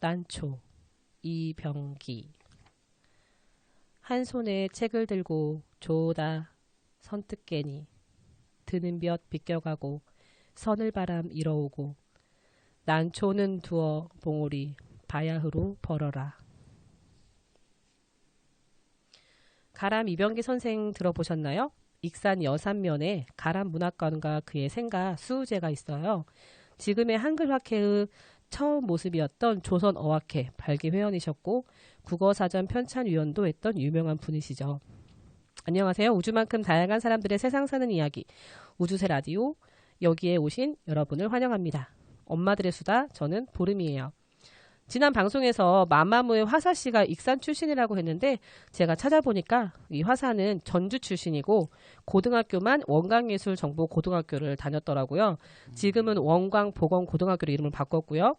난초 이병기. 한 손에 책을 들고 조다 선뜻 깨니 드는 볕 비껴가고 서늘바람 일어오고 난초는 두어 봉오리 바야흐로 벌어라. 가람 이병기 선생 들어보셨나요? 익산 여산면에 가람 문학관과 그의 생가 수우제가 있어요. 지금의 한글학회의 처음 모습이었던 조선어학회 발기회원이셨고 국어사전 편찬위원도 했던 유명한 분이시죠. 안녕하세요. 우주만큼 다양한 사람들의 세상 사는 이야기 우주새 라디오, 여기에 오신 여러분을 환영합니다. 엄마들의 수다, 저는 보름이에요. 지난 방송에서 마마무의 화사씨가 익산 출신이라고 했는데 제가 찾아보니까 이 화사는 전주 출신이고 고등학교만 원광예술정보고등학교를 다녔더라고요. 지금은 원광보건고등학교로 이름을 바꿨고요.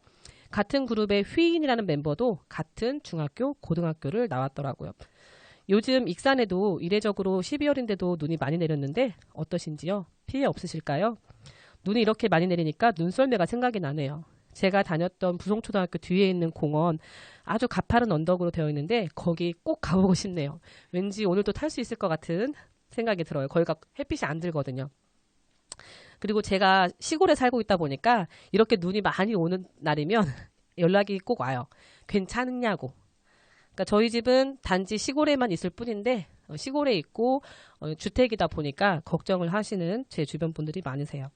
같은 그룹의 휘인이라는 멤버도 같은 중학교, 고등학교를 나왔더라고요. 요즘 익산에도 이례적으로 12월인데도 눈이 많이 내렸는데 어떠신지요? 피해 없으실까요? 눈이 이렇게 많이 내리니까 눈썰매가 생각이 나네요. 제가 다녔던 부송초등학교 뒤에 있는 공원 아주 가파른 언덕으로 되어 있는데 거기 꼭 가보고 싶네요. 왠지 오늘도 탈 수 있을 것 같은 생각이 들어요. 거기가 햇빛이 안 들거든요. 그리고 제가 시골에 살고 있다 보니까 이렇게 눈이 많이 오는 날이면 연락이 꼭 와요. 괜찮냐고. 그러니까 저희 집은 단지 시골에만 있을 뿐인데 시골에 있고 주택이다 보니까 걱정을 하시는 제 주변 분들이 많으세요.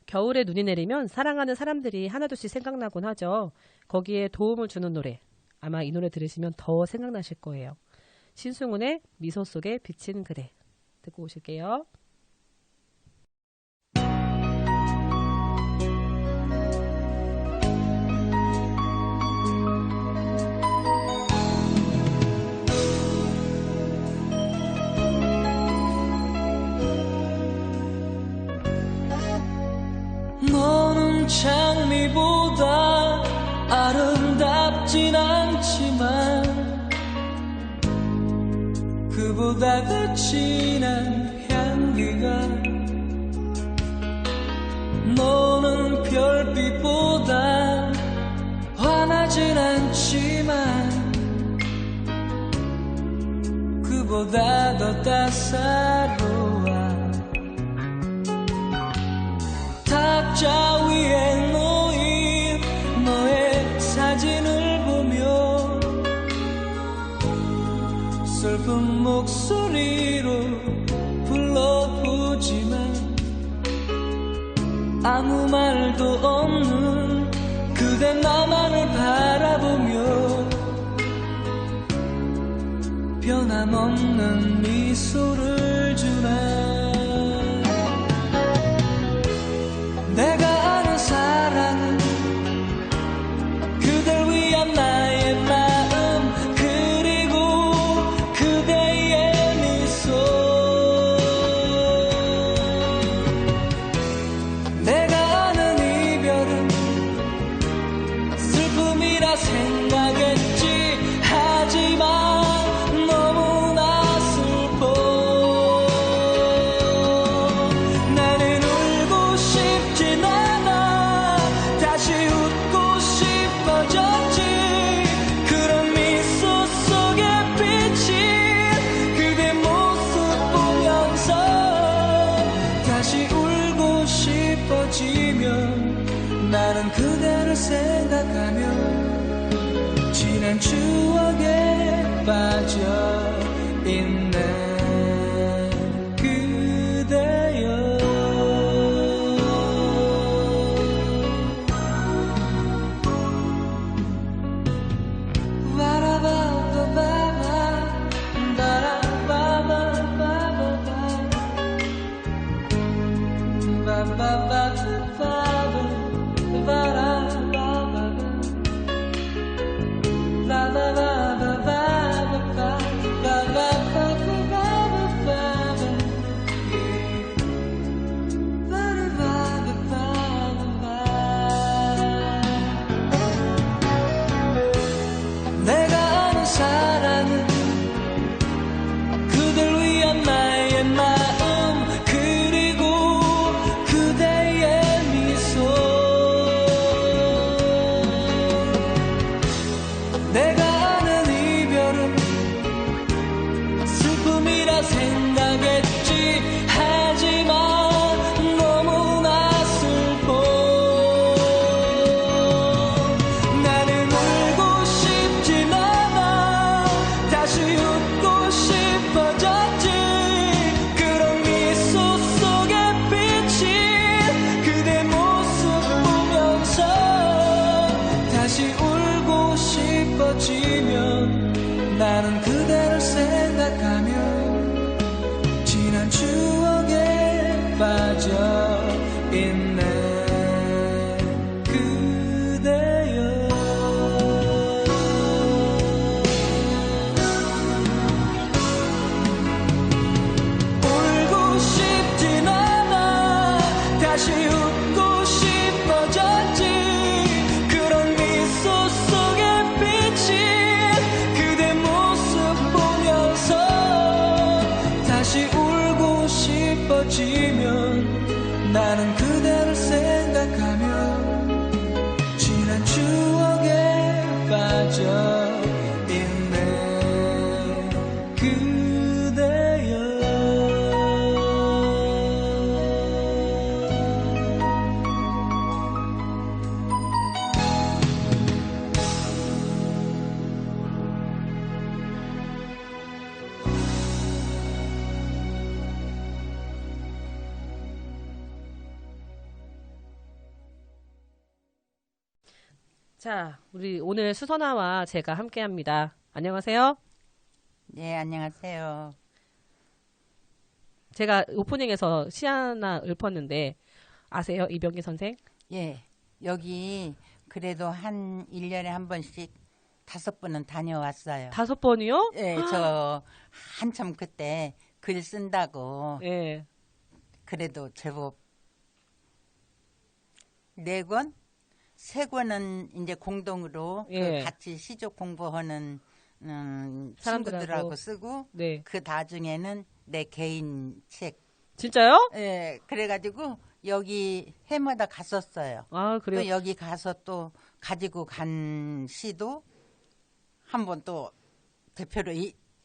겨울에 눈이 내리면 사랑하는 사람들이 하나둘씩 생각나곤 하죠. 거기에 도움을 주는 노래. 아마 이 노래 들으시면 더 생각나실 거예요. 신승훈의 미소 속에 비친 그대. 듣고 오실게요. 너는 장미보다 아름답진 않지만 그보다 더 진한 향기가 너는 별빛보다 환하진 않지만 그보다 더 따사로워 탁자 위에 놓인 너의 사진을 보며 슬픈 목소리로 불러보지만 아무 말도 없는 그대 나만을 바라보며 변함없는 미소를 주네. 내가 아는 사랑은 그댈 위한 나의 마음 그리고 그대의 미소. 내가 아는 이별은 슬픔이라 생각했지 하지만 너무나 슬퍼. 나는 울고 싶진 않아 다시 웃고 싶어졌지. 그런 미소 속에 비친 그대 모습 보면서 다시 울고 싶어지면 나는 그대를 생각하며 지난 추억에 빠져 있네. 그대여 바라바바바바 내가 아는 사랑은 그댈 위한 나의 마음 그리고 그대의 미소. 빠져 있네 그대여 울고 싶진 않아 다시 웃고 싶어졌지 그런 미소 속에 비친 그대 모습 보면서 다시 울고 싶어지면 나는 그대를 생각하며 지난 추억에 빠져 있네 그대여 자, 우리 오늘 수선아와 제가 함께합니다. 안녕하세요. 네, 안녕하세요. 제가 오프닝에서 시 하나 읊었는데 아세요? 이병기 선생? 예, 여기 그래도 한 1년에 한 번씩 5번은 다녀왔어요. 5번이요? 예, 저 한참 그때 글 쓴다고 예. 그래도 제법 4권? 3권은 이제 공동으로 예. 그 같이 시족 공부하는 사람들하고. 친구들하고 쓰고 네. 그 나중에는 내 개인 책. 진짜요? 예, 그래가지고 여기 해마다 갔었어요. 아, 그래요? 또 여기 가서 또 가지고 간 시도 한번 또 대표로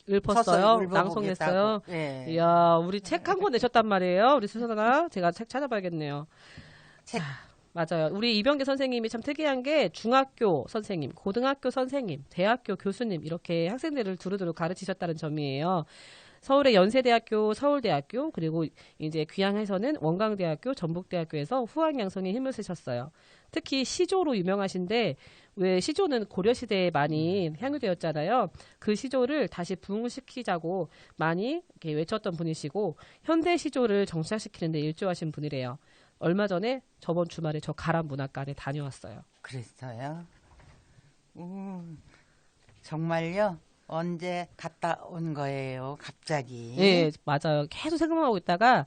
읊었어요? 서서 낭송했어요? 읽어보겠다고. 예. 이야, 우리 책 한 권 내셨단 말이에요? 우리 수선아가? 제가 책 찾아봐야겠네요. 책. 맞아요. 우리 이병기 선생님이 참 특이한 게 중학교 선생님, 고등학교 선생님, 대학교 교수님 이렇게 학생들을 두루두루 가르치셨다는 점이에요. 서울의 연세대학교, 서울대학교 그리고 이제 귀향해서는 원광대학교, 전북대학교에서 후학 양성에 힘을 쓰셨어요. 특히 시조로 유명하신데 왜 시조는 고려시대에 많이 향유되었잖아요. 그 시조를 다시 부흥시키자고 많이 이렇게 외쳤던 분이시고 현대 시조를 정착시키는 데 일조하신 분이래요. 얼마 전에 저번 주말에 저 가람 문학관에 다녀왔어요. 그랬어요. 정말요? 언제 갔다 온 거예요? 갑자기. 네, 맞아요. 계속 생각하고 있다가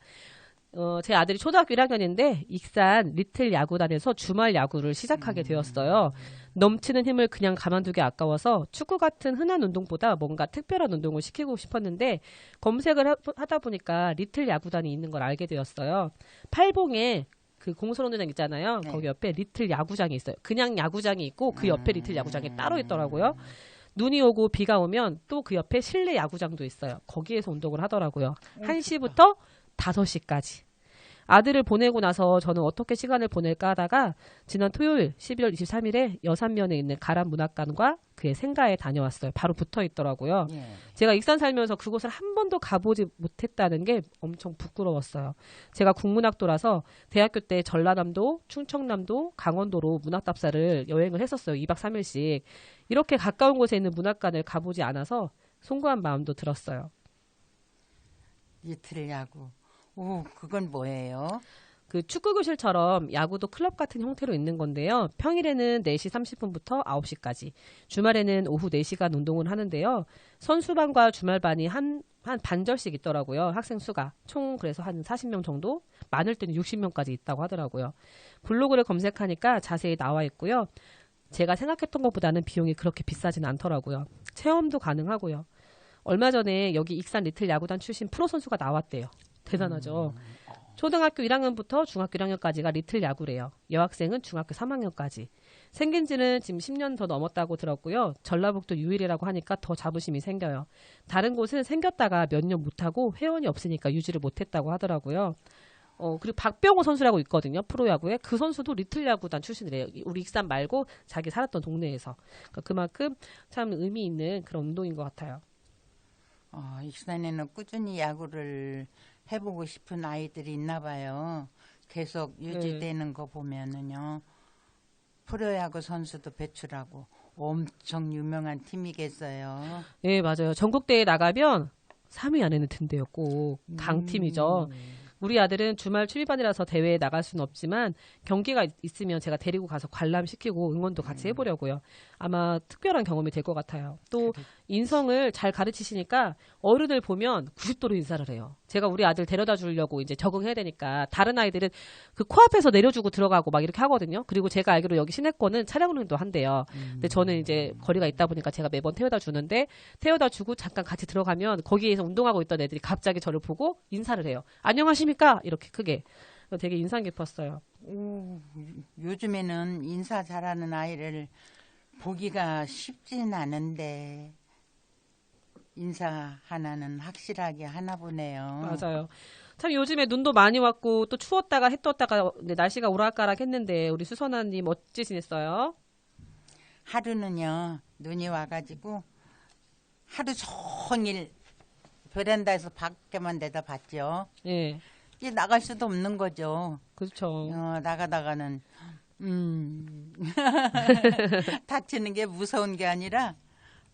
제 아들이 초등학교 1학년인데 익산 리틀 야구단에서 주말 야구를 시작하게 되었어요. 넘치는 힘을 그냥 가만두기 아까워서 축구 같은 흔한 운동보다 뭔가 특별한 운동을 시키고 싶었는데 검색을 하다 보니까 리틀 야구단이 있는 걸 알게 되었어요. 팔봉에 그 공설운동장 있잖아요. 네. 거기 옆에 리틀 야구장이 있어요. 그냥 야구장이 있고 그 옆에 리틀 야구장이 따로 있더라고요. 눈이 오고 비가 오면 또 그 옆에 실내 야구장도 있어요. 거기에서 운동을 하더라고요. 1시부터 5시까지. 아들을 보내고 나서 저는 어떻게 시간을 보낼까 하다가 지난 토요일 12월 23일에 여산면에 있는 가람 문학관과 그의 생가에 다녀왔어요. 바로 붙어 있더라고요. 예. 제가 익산 살면서 그곳을 한 번도 가보지 못했다는 게 엄청 부끄러웠어요. 제가 국문학도라서 대학교 때 전라남도, 충청남도, 강원도로 문학답사를 여행을 했었어요. 2박 3일씩. 이렇게 가까운 곳에 있는 문학관을 가보지 않아서 송구한 마음도 들었어요. 리틀 야구. 오, 그건 뭐예요? 그 축구교실처럼 야구도 클럽 같은 형태로 있는 건데요. 평일에는 4시 30분부터 9시까지, 주말에는 오후 4시간 운동을 하는데요. 선수반과 주말반이 한 반절씩 있더라고요. 학생 수가. 총 그래서 한 40명 정도? 많을 때는 60명까지 있다고 하더라고요. 블로그를 검색하니까 자세히 나와 있고요. 제가 생각했던 것보다는 비용이 그렇게 비싸진 않더라고요. 체험도 가능하고요. 얼마 전에 여기 익산 리틀 야구단 출신 프로 선수가 나왔대요. 대단하죠. 초등학교 1학년부터 중학교 1학년까지가 리틀 야구래요. 여학생은 중학교 3학년까지. 생긴 지는 지금 10년 더 넘었다고 들었고요. 전라북도 유일이라고 하니까 더 자부심이 생겨요. 다른 곳은 생겼다가 몇 년 못하고 회원이 없으니까 유지를 못했다고 하더라고요. 그리고 박병호 선수라고 있거든요. 프로야구에. 그 선수도 리틀 야구단 출신이래요. 우리 익산 말고 자기 살았던 동네에서. 그러니까 그만큼 참 의미 있는 그런 운동인 것 같아요. 익산에는 꾸준히 야구를 해보고 싶은 아이들이 있나 봐요. 계속 유지되는 거 보면은요. 프로야구 선수도 배출하고 엄청 유명한 팀이겠어요. 네, 맞아요. 전국대회 나가면 3위 안에는 든대요. 꼭 강팀이죠. 우리 아들은 주말 취미반이라서 대회에 나갈 수는 없지만 경기가 있으면 제가 데리고 가서 관람시키고 응원도 같이 해보려고요. 아마 특별한 경험이 될 것 같아요. 또 인성을 잘 가르치시니까 어른을 보면 90도로 인사를 해요. 제가 우리 아들 데려다 주려고 이제 적응해야 되니까 다른 아이들은 그 코앞에서 내려주고 들어가고 막 이렇게 하거든요. 그리고 제가 알기로 여기 시내권은 차량 운행도 한대요. 근데 저는 이제 거리가 있다 보니까 제가 매번 태워다 주는데 태워다 주고 잠깐 같이 들어가면 거기에서 운동하고 있던 애들이 갑자기 저를 보고 인사를 해요. 안녕하십니까? 이렇게 크게. 되게 인상 깊었어요. 오, 요즘에는 인사 잘하는 아이를 보기가 쉽진 않은데 인사 하나는 확실하게 하나 보네요. 맞아요. 참 요즘에 눈도 많이 왔고 또 추웠다가 해 떴다가 날씨가 오락가락 했는데 우리 수선아님 어찌 지냈어요? 하루는요 눈이 와가지고 하루 종일 베란다에서 밖에만 내다봤죠. 예. 이제 나갈 수도 없는 거죠. 그렇죠. 나가다가는 다치는 게 무서운 게 아니라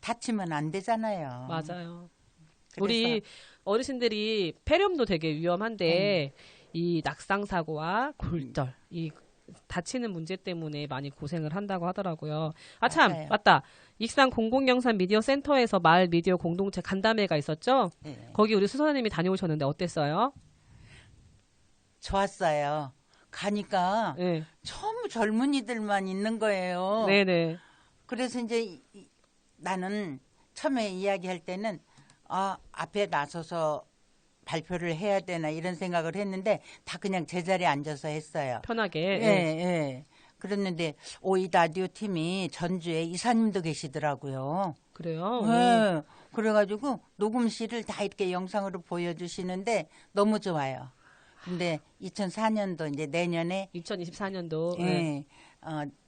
다치면 안 되잖아요. 맞아요. 그래서 우리 어르신들이 폐렴도 되게 위험한데 이 낙상 사고와 골절 이 다치는 문제 때문에 많이 고생을 한다고 하더라고요. 아 참 맞아요. 맞다. 익산 공공영상 미디어 센터에서 마을 미디어 공동체 간담회가 있었죠. 네. 거기 우리 수선님이 다녀오셨는데 어땠어요? 좋았어요. 가니까 네. 전부 젊은이들만 있는 거예요. 네네. 그래서 이제 나는 처음에 이야기할 때는 앞에 나서서 발표를 해야 되나 이런 생각을 했는데 다 그냥 제자리에 앉아서 했어요. 편하게. 예, 예. 그랬는데 오이 라디오 팀이 전주에 이사님도 계시더라고요. 그래요. 예. 그래가지고 녹음실을 다 이렇게 영상으로 보여주시는데 너무 좋아요. 근데 2004년도 이제 내년에 2024년도. 예,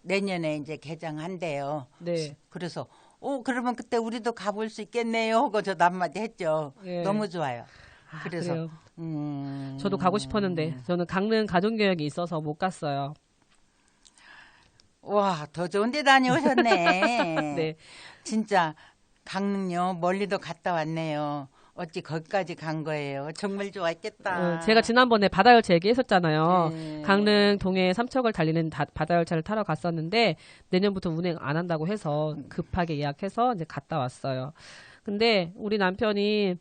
내년에 이제 개장한대요. 네. 그래서 그러면 그때 우리도 가볼 수 있겠네요 하고 저도 한마디 했죠. 예. 너무 좋아요. 아, 그래서 그래요. 저도 가고 싶었는데 저는 강릉 가족여행이 있어서 못 갔어요. 와, 더 좋은 데 다녀오셨네. 네. 진짜 강릉요 멀리도 갔다 왔네요. 어찌 거기까지 간 거예요. 정말 좋았겠다. 제가 지난번에 바다열차 얘기했었잖아요. 네. 강릉 동해 삼척을 달리는 바다열차를 타러 갔었는데 내년부터 운행 안 한다고 해서 급하게 예약해서 이제 갔다 왔어요. 근데 우리 남편이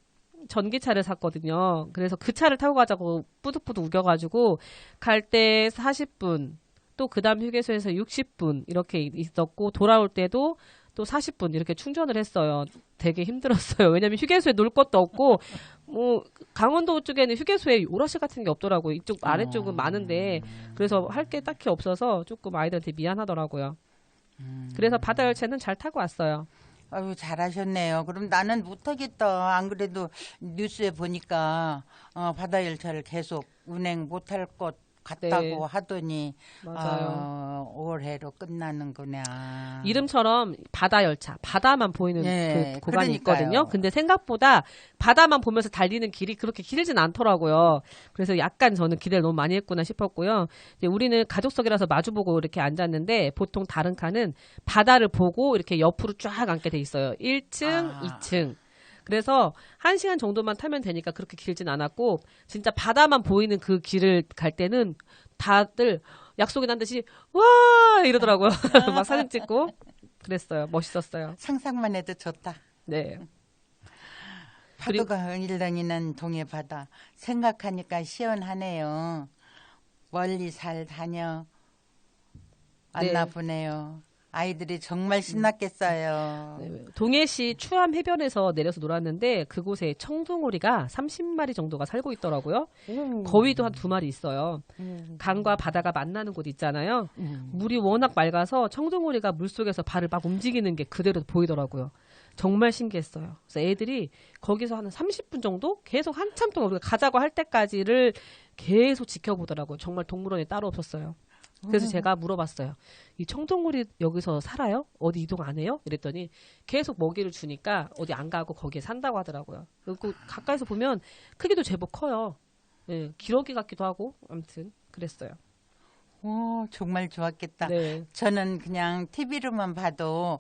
전기차를 샀거든요. 그래서 그 차를 타고 가자고 뿌득뿌득 우겨가지고 갈 때 40분, 또 그 다음 휴게소에서 60분 이렇게 있었고 돌아올 때도 또 40분 이렇게 충전을 했어요. 되게 힘들었어요. 왜냐면 휴게소에 놀 것도 없고 뭐 강원도 쪽에는 휴게소에 오락실 같은 게 없더라고요. 이쪽 아래쪽은 많은데 그래서 할 게 딱히 없어서 조금 아이들한테 미안하더라고요. 그래서 바다열차는 잘 타고 왔어요. 아유, 잘하셨네요. 그럼 나는 못하겠다. 안 그래도 뉴스에 보니까 바다열차를 계속 운행 못할 것 같다고 네. 하더니 맞아요. 올해로 끝나는구나. 이름처럼 바다열차, 바다만 보이는 네, 그 구간이 그러니까요. 있거든요. 근데 생각보다 바다만 보면서 달리는 길이 그렇게 길진 않더라고요. 그래서 약간 저는 기대를 너무 많이 했구나 싶었고요. 이제 우리는 가족석이라서 마주보고 이렇게 앉았는데 보통 다른 칸은 바다를 보고 이렇게 옆으로 쫙 앉게 돼 있어요. 1층, 2층. 그래서 1시간 정도만 타면 되니까 그렇게 길진 않았고 진짜 바다만 보이는 그 길을 갈 때는 다들 약속이 난 듯이 와 이러더라고요. 막 사진 찍고 그랬어요. 멋있었어요. 상상만 해도 좋다. 네. 파도가 일렁이는 동해 바다. 생각하니까 시원하네요. 멀리 잘 다녀 왔나 네. 보네요. 아이들이 정말 신났겠어요. 네. 동해시 추암 해변에서 내려서 놀았는데 그곳에 청둥오리가 30마리 정도가 살고 있더라고요. 거위도 한 2마리 있어요. 강과 바다가 만나는 곳 있잖아요. 물이 워낙 맑아서 청둥오리가 물속에서 발을 막 움직이는 게 그대로 보이더라고요. 정말 신기했어요. 그래서 애들이 거기서 한 30분 정도 계속 한참 동안 우리가 가자고 할 때까지를 계속 지켜보더라고요. 정말 동물원에 따로 없었어요. 그래서 제가 물어봤어요. 이 청둥오리 여기서 살아요? 어디 이동 안 해요? 이랬더니 계속 먹이를 주니까 어디 안 가고 거기에 산다고 하더라고요. 그리고 가까이서 보면 크기도 제법 커요. 예, 기러기 같기도 하고 아무튼 그랬어요. 오, 정말 좋았겠다. 네. 저는 그냥 TV로만 봐도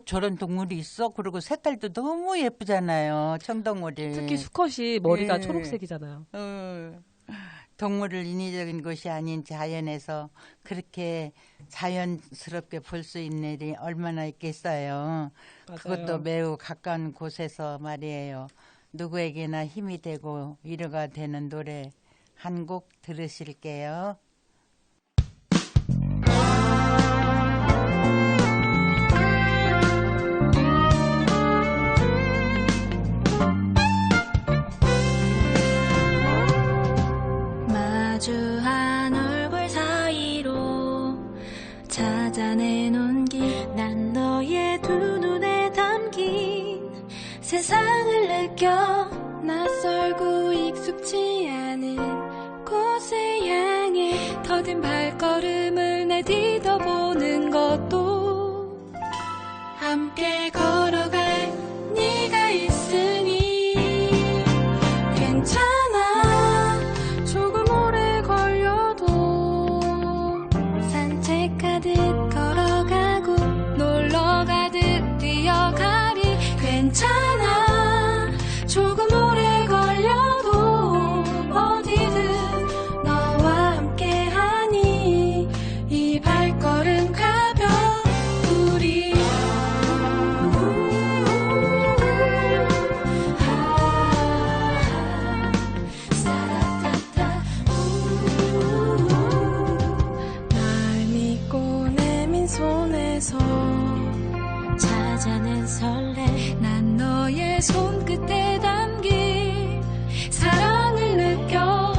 저런 동물이 있어? 그리고 색깔도 너무 예쁘잖아요. 청동오리. 특히 수컷이 머리가 네. 초록색이잖아요. 동물을 인위적인 것이 아닌 자연에서 그렇게 자연스럽게 볼 수 있는 일이 얼마나 있겠어요. 그것도 맞아요. 매우 가까운 곳에서 말이에요. 누구에게나 힘이 되고 위로가 되는 노래 한 곡 들으실게요. 마주한 얼굴 사이로 찾아낸 길, 난 너의 두 눈에 담긴 세상을 느껴 낯설고 익숙지 않은 곳을 향해 더딘 발걸음을 내딛어 보는 것도 함께 걸어갈 네가 있으니 괜찮아. 조금 오래 걸려도 산책하듯 걸어가고 놀러 가듯 뛰어가리. 괜찮아. 조금 오래 걸려도 어디든 너와 함께하니 이 발걸음 가벼우리. 날 믿고 내민 손에서 찾아낸 설레, 난 너의 손끝에 담긴 사랑을 느껴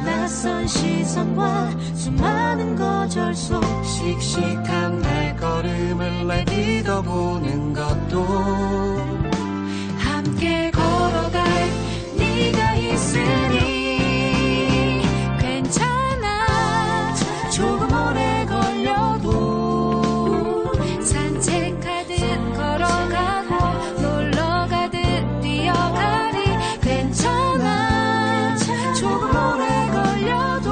낯선 시선과 수많은 거절 속 씩씩한 발걸음을 내딛어 보는 것도 함께 걸어갈 네가 있으니 괜찮아. 조금 오래 걸려도 산책하듯 걸어가고 놀러 가듯 뛰어가리. 괜찮아. 조금 오래 걸려도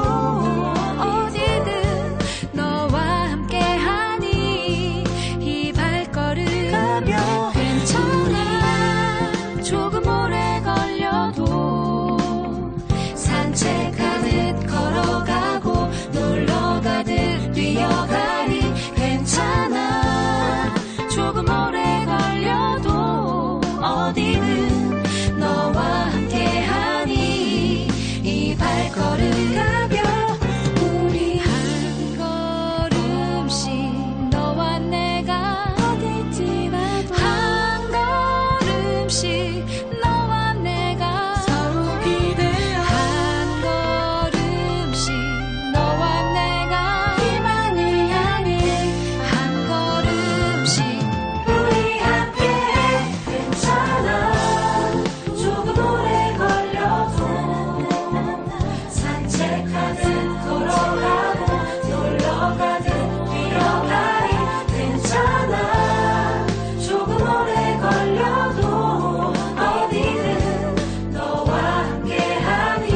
어디든 너와 함께하니 이 발걸음 가벼워. 괜찮아. 조금 오래 걸려도 산책하듯 걸어가고 놀러 가듯 뛰어가리. 괜찮아. 조금 오래 걸려도 어디든 너와 함께하니 이 발걸음 가벼워. 우리 한 걸음씩 너와 내가 어딜지 가도 한 걸음씩 너와 내가 서로 기대어 한 걸음씩 너와 내가 희망을 향해 한 걸음씩 우리 함께해. 괜찮아. 조금 오래 걸려도 산책하듯 걸어가고 놀러 가듯 뛰어가리. 괜찮아. 조금 오래 걸려도 어디든 너와 함께하니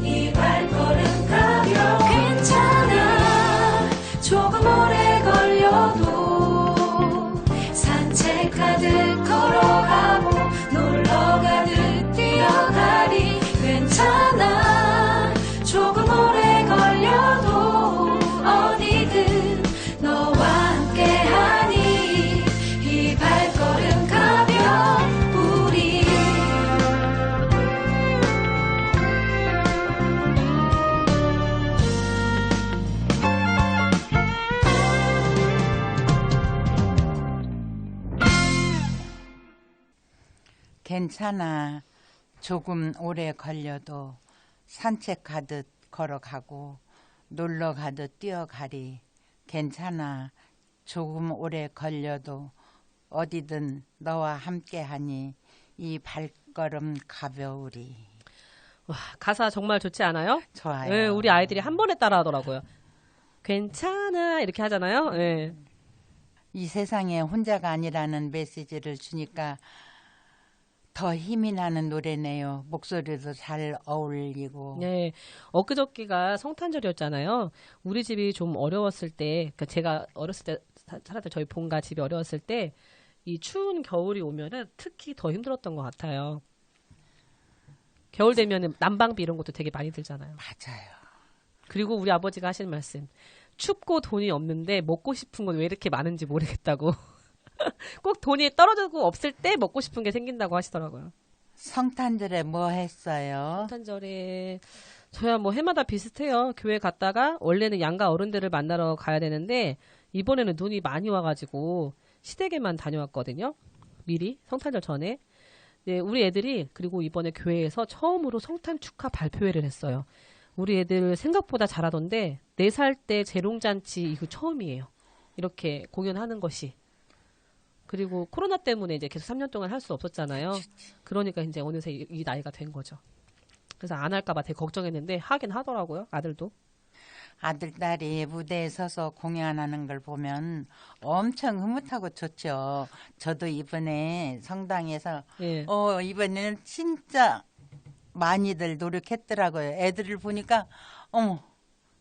이 발걸음 가벼워. 괜찮아. 조금 오래 걸려도 산책하듯 걸어가고 놀러 가듯 뛰어가리. 괜찮아. 조금 오래 걸려도 어디든 너와 함께하니 이 발걸음 가벼우리. 괜찮아. 조금 오래 걸려도 산책하듯 걸어가고 놀러 가듯 뛰어가리. 괜찮아. 조금 오래 걸려도 어디든 너와 함께하니 이 발걸음 가벼우리. 와, 가사 정말 좋지 않아요? 좋아요. 네, 우리 아이들이 한 번에 따라하더라고요. 괜찮아 이렇게 하잖아요. 네. 이 세상에 혼자가 아니라는 메시지를 주니까 더 힘이 나는 노래네요. 목소리도 잘 어울리고. 네, 엊그저께가 성탄절이었잖아요. 우리 집이 좀 어려웠을 때, 그러니까 제가 어렸을 때 살았던 저희 본가 집이 어려웠을 때, 이 추운 겨울이 오면은 특히 더 힘들었던 것 같아요. 겨울 되면은 난방비 이런 것도 되게 많이 들잖아요. 맞아요. 그리고 우리 아버지가 하시는 말씀. 춥고 돈이 없는데 먹고 싶은 건 왜 이렇게 많은지 모르겠다고. 꼭 돈이 떨어지고 없을 때 먹고 싶은 게 생긴다고 하시더라고요. 성탄절에 뭐 했어요? 성탄절에 저야 뭐 해마다 비슷해요. 교회 갔다가 원래는 양가 어른들을 만나러 가야 되는데 이번에는 눈이 많이 와가지고 시댁에만 다녀왔거든요. 미리 성탄절 전에. 네, 우리 애들이 그리고 이번에 교회에서 처음으로 성탄 축하 발표회를 했어요. 우리 애들 생각보다 잘하던데 4살 때 재롱잔치 이후 처음이에요. 이렇게 공연하는 것이. 그리고 코로나 때문에 이제 계속 3년 동안 할 수 없었잖아요. 그러니까 이제 어느새 이 나이가 된 거죠. 그래서 안 할까봐 되게 걱정했는데 하긴 하더라고요. 아들도. 아들, 딸이 무대에 서서 공연하는 걸 보면 엄청 흐뭇하고 좋죠. 저도 이번에 성당에서 예. 이번에는 진짜 많이들 노력했더라고요. 애들을 보니까 어머,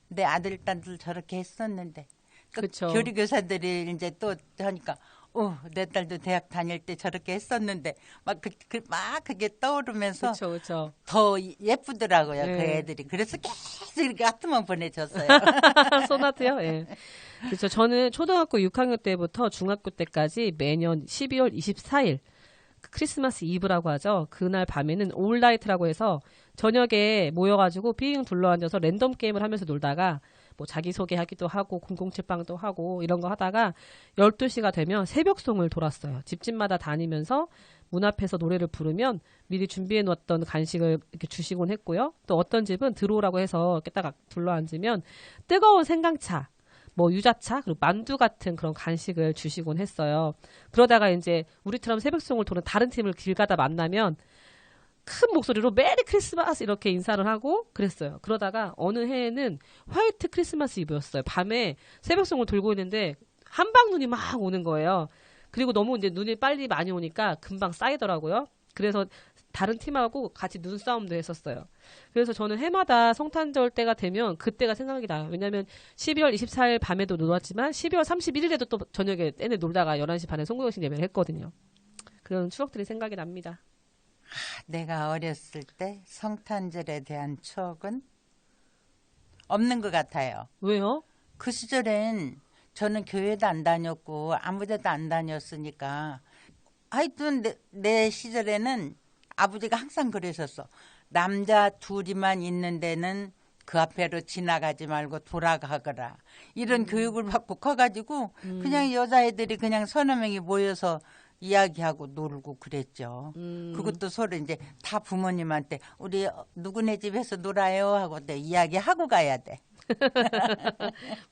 내 아들, 딸들 저렇게 했었는데. 그쵸. 교리교사들이 이제 또 하니까 내 딸도 대학 다닐 때 저렇게 했었는데 막 그게 떠오르면서 그렇죠, 그렇죠. 더 예쁘더라고요. 네. 그 애들이. 그래서 계속 이렇게 하트만 보내줬어요. 소나트요? 예. 그렇죠. 저는 초등학교 6학년 때부터 중학교 때까지 매년 12월 24일 크리스마스 이브라고 하죠. 그날 밤에는 올라이트라고 해서 저녁에 모여가지고 빙 둘러앉아서 랜덤 게임을 하면서 놀다가 뭐 자기소개하기도 하고 007빵도 하고 이런 거 하다가 12시가 되면 새벽송을 돌았어요. 집집마다 다니면서 문 앞에서 노래를 부르면 미리 준비해 놓았던 간식을 이렇게 주시곤 했고요. 또 어떤 집은 들어오라고 해서 이렇게 딱 둘러앉으면 뜨거운 생강차, 뭐 유자차, 그리고 만두 같은 그런 간식을 주시곤 했어요. 그러다가 이제 우리처럼 새벽송을 도는 다른 팀을 길 가다 만나면 큰 목소리로 메리 크리스마스 이렇게 인사를 하고 그랬어요. 그러다가 어느 해에는 화이트 크리스마스 이브였어요. 밤에 새벽송을 돌고 있는데 한방눈이 막 오는 거예요. 그리고 너무 이제 눈이 빨리 많이 오니까 금방 쌓이더라고요. 그래서 다른 팀하고 같이 눈싸움도 했었어요. 그래서 저는 해마다 성탄절 때가 되면 그때가 생각이 나요. 왜냐면 12월 24일 밤에도 놀았지만 12월 31일에도 또 저녁에 애들 놀다가 11시 반에 송구영신 예배를 했거든요. 그런 추억들이 생각이 납니다. 내가 어렸을 때 성탄절에 대한 추억은 없는 것 같아요. 왜요? 그 시절엔 저는 교회도 안 다녔고 아무 데도 안 다녔으니까 하여튼 내 시절에는 아버지가 항상 그러셨어. 남자 둘이만 있는 데는 그 앞에로 지나가지 말고 돌아가거라. 이런 교육을 받고 커가지고 그냥 여자애들이 그냥 서너 명이 모여서 이야기하고 놀고 그랬죠. 그것도 서로 이제 다 부모님한테 우리 누구네 집에서 놀아요 하고 또 이야기하고 가야 돼.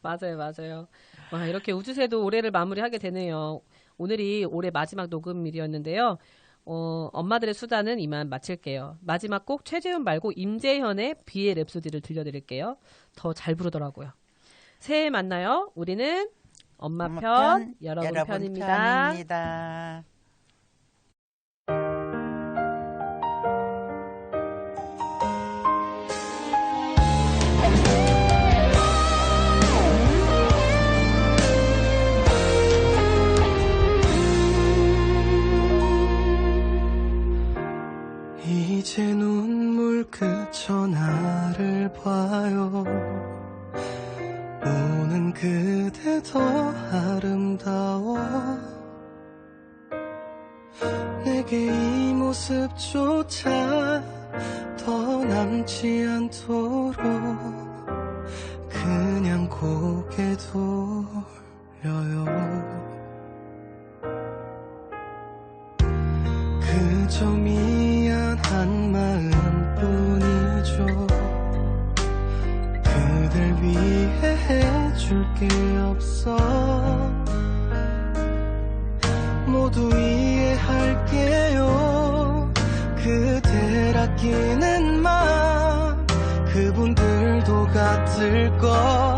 맞아요, 맞아요. 와, 이렇게 우주새도 올해를 마무리하게 되네요. 오늘이 올해 마지막 녹음일이었는데요. 엄마들의 수다는 이만 마칠게요. 마지막 곡 최재훈 말고 임재현의 비의 랩소디를 들려드릴게요. 더 잘 부르더라고요. 새해 만나요. 우리는 엄마 편, 여러분 편입니다. 편입니다. 이제 눈물 그쳐 나를 봐요. 우는 그대 더 아름다워. 내게 이 모습조차 더 남지 않도록 그냥 고개 돌려요. 그저 미안한 마음뿐이죠. 그댈 위해 해줄 게 없어. 모두 이해할게요. 그댈 아끼는 마음 그분들도 같을 걸.